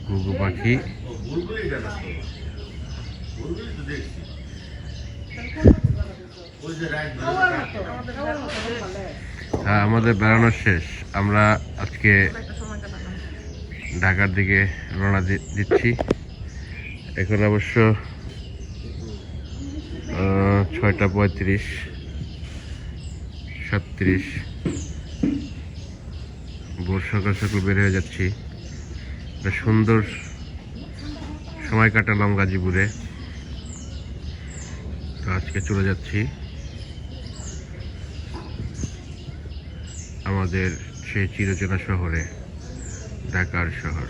ঘুঘু পাখি, হ্যাঁ আমাদের বেড়ানো শেষ। আমরা আজকে ঢাকার দিকে রওনা দিচ্ছি। এখন অবশ্য 6:35, 37। ভোর সকাল সকাল বের হয়ে যাচ্ছি। একটা সুন্দর সময় কাটালাম গাজীপুরে, তো আজকে চলে যাচ্ছি আমাদের সেই চিরচেনা শহরে, ঢাকার শহর।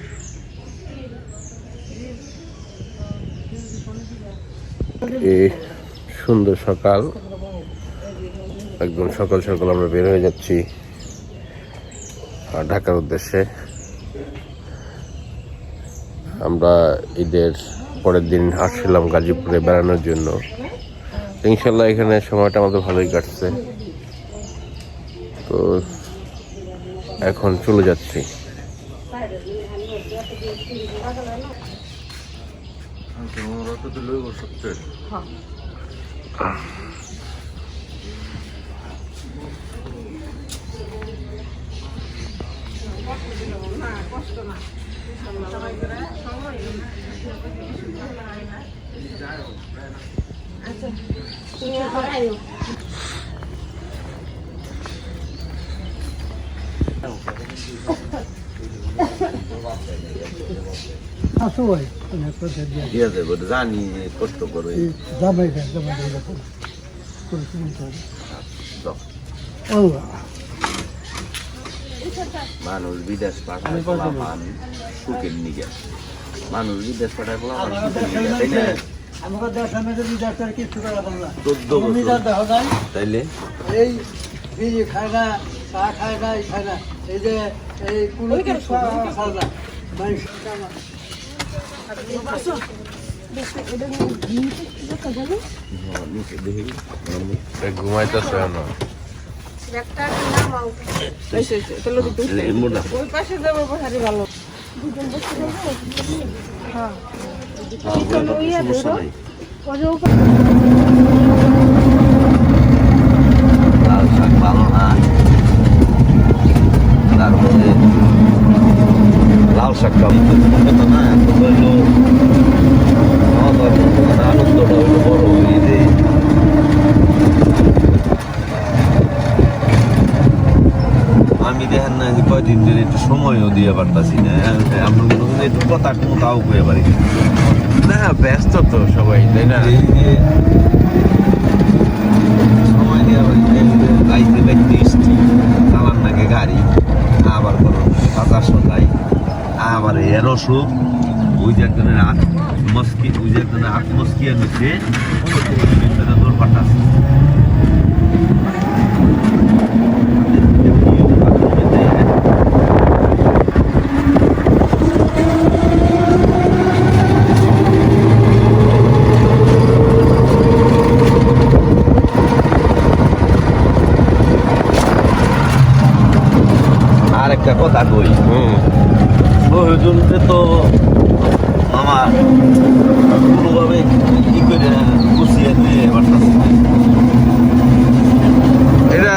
এই সুন্দর সকাল, একদম সকাল সকাল আমরা বের হয়ে যাচ্ছি ঢাকার উদ্দেশ্যে। আমরা ঈদের পরের দিন আসছিলাম গাজীপুরে বেড়ানোর জন্য। ইনশাল্লাহ এখানে সময়টা আমাদের ভালোই কাটছে, তো এখন চলে যাচ্ছি। জানি কষ্ট করে মানুষ বিদেশ পাঠায় সুখের নিগে, মানুষ বিদেশ পাঠায় তাইলে এই খায় না, চা খায় না, খায় না, এই যে এই ঘুমাইতেছে না। লাল শাক আনন্দটা হইলো বড় ঈদে। আমি দেখেন না যে কয়দিন ধরে একটু সময়ও দিয়ে পারতাছি না, আমরা একটু কথা কোনো তাও কয়ে পারি না, ব্যস্ত তো সবাই, তাই না? সময় দেওয়া গাইতে গাইতে ইস্টি চালান নাকি গাড়ি, আবার করো বাজার সদাই, আবার এর অসুখ। ওই যে একজনের হাত মস্কি, ওই যে একজনের হাত মস্কিয়া নিচ্ছে, দৌড় পাঠাচ্ছে। আর একটা কথা কই, প্রয়োজনকে তো আমার কোনোভাবে কি করে গুছিয়ে নিয়ে পারতেছি না। এটা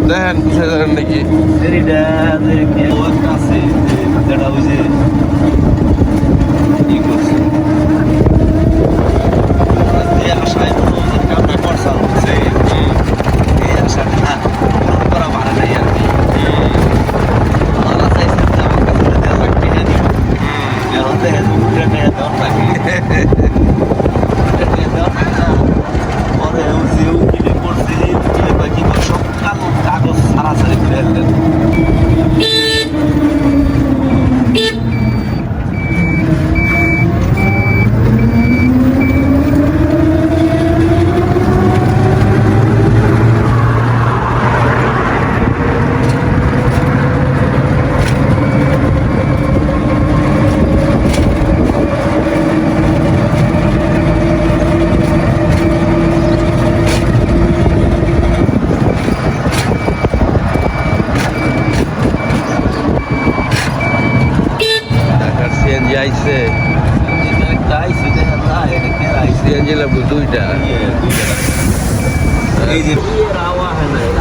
দেখেন বুঝে জানেন নাকি? এটা যে কেউ একটা আছে যেটা ওই যে ই করছে, যে আশায় কামটা করছাল হচ্ছে, এই আশাটা না পূরণ করা পারে নাই আর কি। কাগজ সারাসারি করে আইছে একটা আইসি দেখা যায় এটা কে আইসি সিএনজি লাগবে দুইটা এই যে বিয়ের আওয়া হয় না